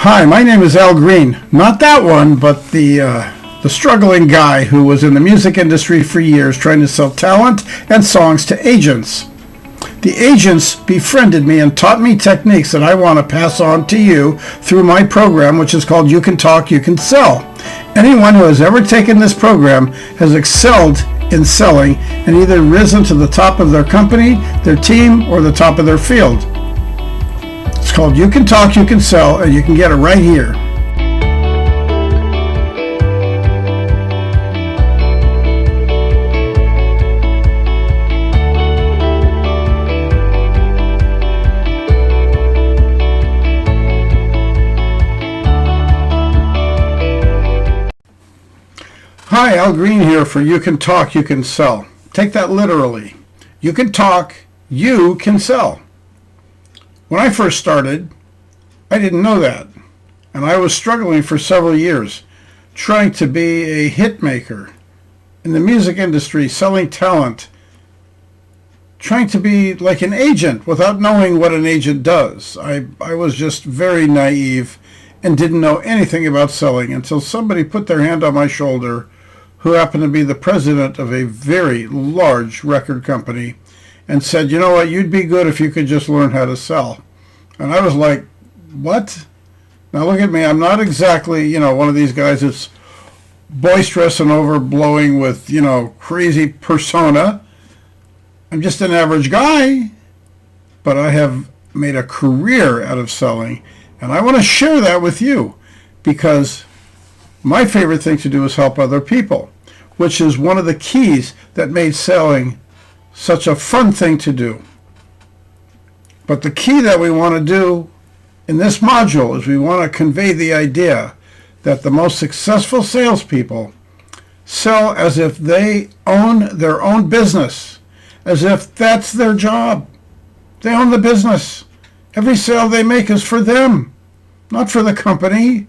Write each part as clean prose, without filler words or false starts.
Hi, my name is Al Green. Not that one, but the struggling guy who was in the music industry for years trying to sell talent and songs to agents. The agents befriended me and taught me techniques that I want to pass on to you through my program, which is called You Can Talk, You Can Sell. Anyone who has ever taken this program has excelled in selling and either risen to the top of their company, their team, or the top of their field. It's called You Can Talk, You Can Sell, and you can get it right here. Hi, Al Green here for You Can Talk, You Can Sell. Take that literally. You can talk, you can sell. When I first started, I didn't know that, and I was struggling for several years, trying to be a hit maker in the music industry, selling talent, trying to be like an agent without knowing what an agent does. I was just very naive and didn't know anything about selling until somebody put their hand on my shoulder, who happened to be the president of a very large record company, and said, you know what, you'd be good if you could just learn how to sell. And I was like, what? Now look at me, I'm not exactly, one of these guys that's boisterous and overblowing with, crazy persona. I'm just an average guy, but I have made a career out of selling, and I want to share that with you because my favorite thing to do is help other people, which is one of the keys that made selling such a fun thing to do. But the key that we want to do in this module is we want to convey the idea that the most successful salespeople sell as if they own their own business, as if that's their job. They own the business. Every sale they make is for them, not for the company.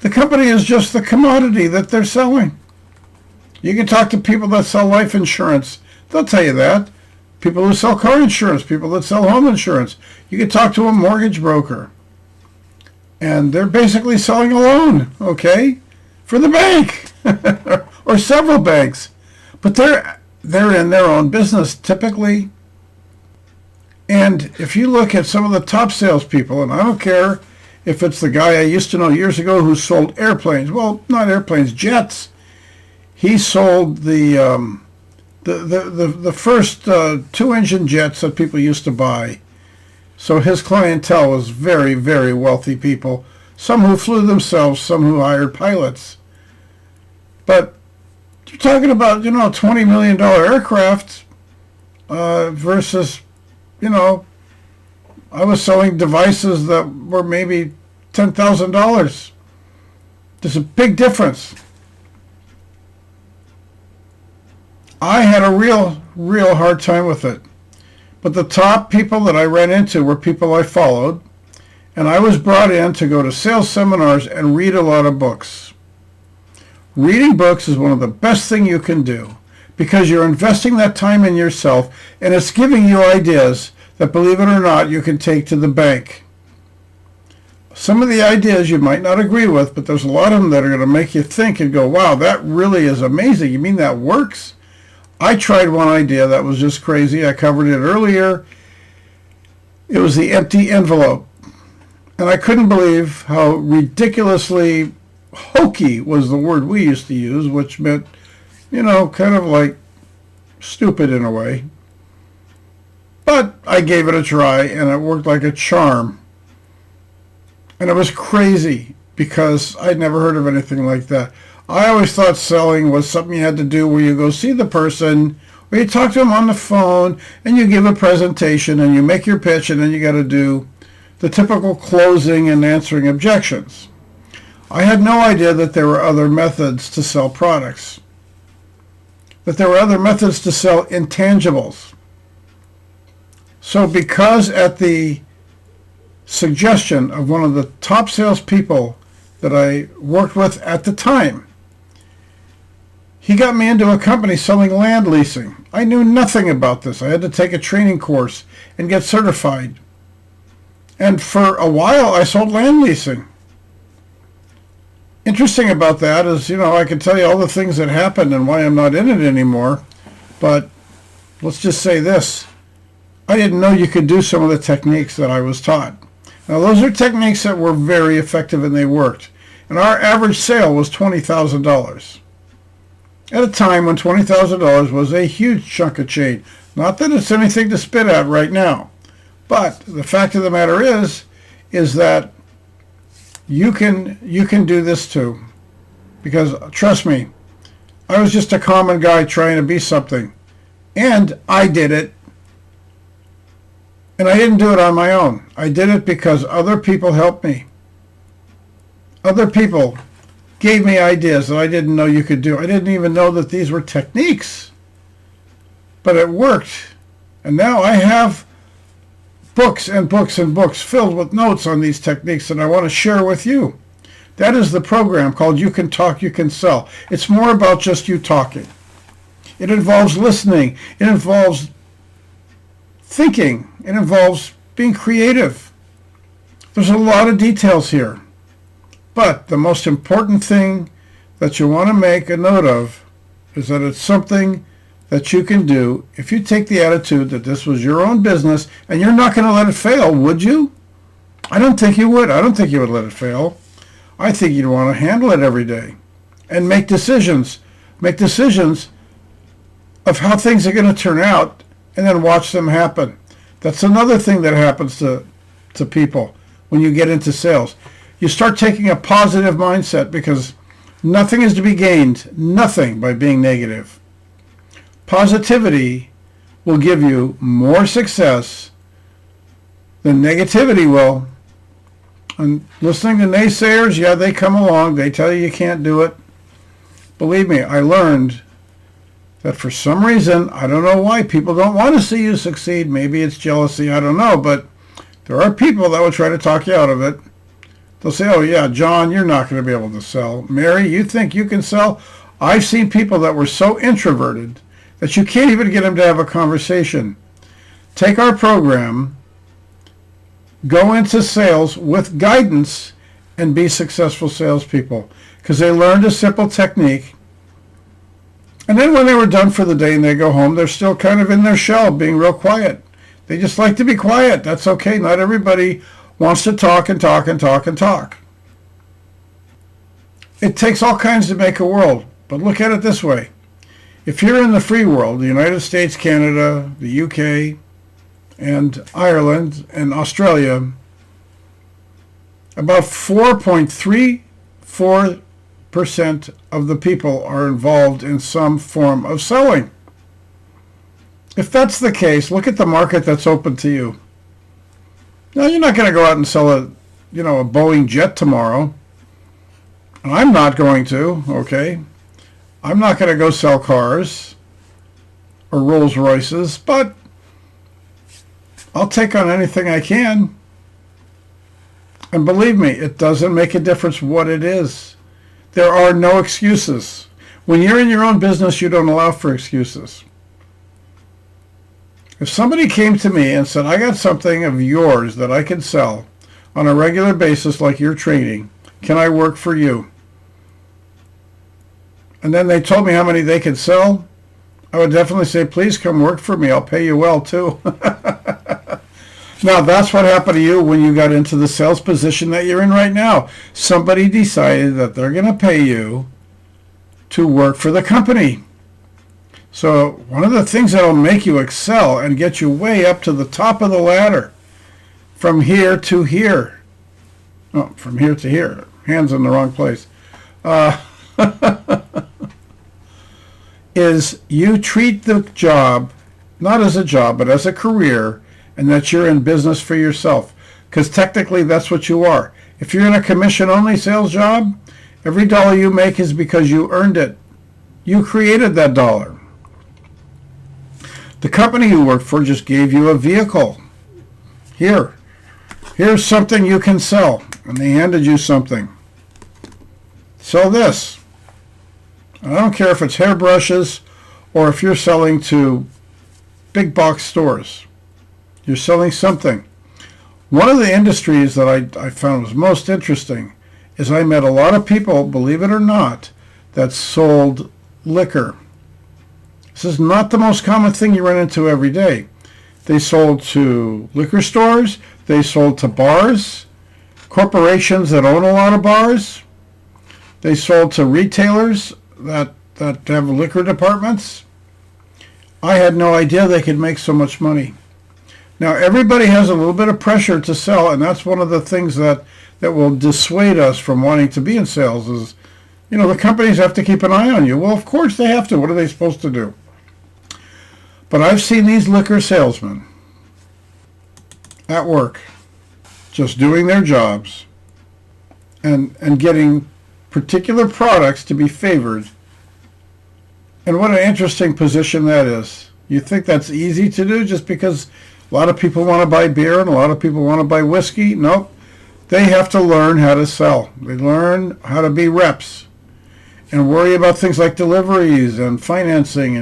The company is just the commodity that they're selling. You can talk to people that sell life insurance. They'll tell you that. People who sell car insurance, people that sell home insurance. You can talk to a mortgage broker. And they're basically selling a loan, okay, for the bank or several banks. But they're in their own business typically. And if you look at some of the top salespeople, and I don't care if it's the guy I used to know years ago who sold airplanes. Well, not airplanes, jets. He sold the first two-engine jets that people used to buy. So his clientele was very, very wealthy people. Some who flew themselves, some who hired pilots. But you're talking about, $20 million aircraft versus, I was selling devices that were maybe $10,000. There's a big difference. I had a real hard time with it. But the top people that I ran into were people I followed, and I was brought in to go to sales seminars and read a lot of books. Reading books is one of the best things you can do because you're investing that time in yourself, and it's giving you ideas that, believe it or not, you can take to the bank. Some of the ideas you might not agree with, but there's a lot of them that are going to make you think and go, wow, that really is amazing. You mean that works? I tried one idea that was just crazy. I covered it earlier. It was the empty envelope. And I couldn't believe how ridiculously hokey was the word we used to use, which meant, kind of like stupid in a way. But I gave it a try, and it worked like a charm. And it was crazy because I'd never heard of anything like that. I always thought selling was something you had to do where you go see the person, or you talk to them on the phone, and you give a presentation, and you make your pitch, and then you got to do the typical closing and answering objections. I had no idea that there were other methods to sell products, that there were other methods to sell intangibles. So because at the suggestion of one of the top salespeople that I worked with at the time, he got me into a company selling land leasing. I knew nothing about this. I had to take a training course and get certified. And for a while, I sold land leasing. Interesting about that is, I can tell you all the things that happened and why I'm not in it anymore, but let's just say this. I didn't know you could do some of the techniques that I was taught. Now, those are techniques that were very effective and they worked. And our average sale was $20,000. At a time when $20,000 was a huge chunk of change. Not that it's anything to spit at right now. But the fact of the matter is that you can do this too. Because trust me, I was just a common guy trying to be something. And I did it. And I didn't do it on my own. I did it because other people helped me. Other people gave me ideas that I didn't know you could do. I didn't even know that these were techniques. But it worked. And now I have books and books and books filled with notes on these techniques that I want to share with you. That is the program called You Can Talk, You Can Sell. It's more about just you talking. It involves listening. It involves thinking. It involves being creative. There's a lot of details here. But the most important thing that you want to make a note of is that it's something that you can do if you take the attitude that this was your own business and you're not going to let it fail, would you? I don't think you would. I don't think you would let it fail. I think you'd want to handle it every day and make decisions. Make decisions of how things are going to turn out and then watch them happen. That's another thing that happens to people when you get into sales. You start taking a positive mindset because nothing is to be gained, nothing by being negative. Positivity will give you more success than negativity will. And listening to naysayers, yeah, they come along. They tell you can't do it. Believe me, I learned that for some reason, I don't know why, people don't want to see you succeed. Maybe it's jealousy, I don't know. But there are people that will try to talk you out of it. They'll say, oh yeah, John, you're not going to be able to sell. Mary, you think you can sell? I've seen people that were so introverted that you can't even get them to have a conversation. Take our program, go into sales with guidance, and be successful salespeople. Because they learned a simple technique. And then when they were done for the day and they go home, they're still kind of in their shell, being real quiet. They just like to be quiet. That's okay. Not everybody wants to talk and talk and talk and talk. It takes all kinds to make a world. But look at it this way. If you're in the free world, the United States, Canada, the UK, and Ireland, and Australia, about 4.34% of the people are involved in some form of selling. If that's the case, look at the market that's open to you. Now, you're not going to go out and sell a Boeing jet tomorrow. And I'm not going to, okay? I'm not going to go sell cars or Rolls Royces, but I'll take on anything I can. And believe me, it doesn't make a difference what it is. There are no excuses. When you're in your own business, you don't allow for excuses. If somebody came to me and said, I got something of yours that I can sell on a regular basis like you're training, can I work for you? And then they told me how many they could sell, I would definitely say, please come work for me. I'll pay you well too. Now, that's what happened to you when you got into the sales position that you're in right now. Somebody decided that they're going to pay you to work for the company. So one of the things that will make you excel and get you way up to the top of the ladder, from here to here. Oh, from here to here. Hands in the wrong place. Is you treat the job not as a job, but as a career, and that you're in business for yourself. Because technically that's what you are. If you're in a commission-only sales job, every dollar you make is because you earned it. You created that dollar. The company you work for just gave you a vehicle. Here's something you can sell. And they handed you something. Sell this. I don't care if it's hairbrushes or if you're selling to big box stores. You're selling something. One of the industries that I found was most interesting is I met a lot of people, believe it or not, that sold liquor. This is not the most common thing you run into every day. They sold to liquor stores. They sold to bars, corporations that own a lot of bars. They sold to retailers that have liquor departments. I had no idea they could make so much money. Now, everybody has a little bit of pressure to sell, and that's one of the things that will dissuade us from wanting to be in sales is, the companies have to keep an eye on you. Well, of course they have to. What are they supposed to do? But I've seen these liquor salesmen at work just doing their jobs and getting particular products to be favored. And what an interesting position that is. You think that's easy to do just because a lot of people want to buy beer and a lot of people want to buy whiskey? Nope. They have to learn how to sell. They learn how to be reps and worry about things like deliveries and financing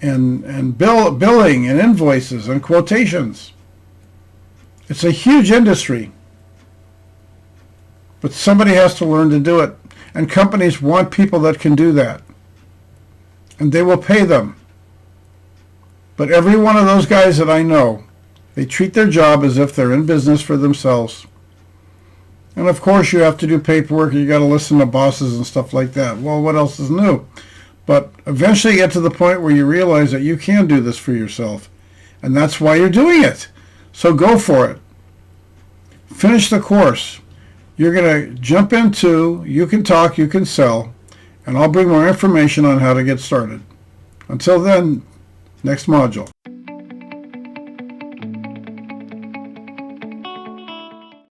and billing and invoices and quotations. It's a huge industry. But somebody has to learn to do it. And companies want people that can do that. And they will pay them. But every one of those guys that I know, they treat their job as if they're in business for themselves. And of course you have to do paperwork, you got to listen to bosses and stuff like that. Well, what else is new? But eventually you get to the point where you realize that you can do this for yourself. And that's why you're doing it. So go for it. Finish the course. You're going to jump into You Can Talk, You Can Sell, and I'll bring more information on how to get started. Until then, next module.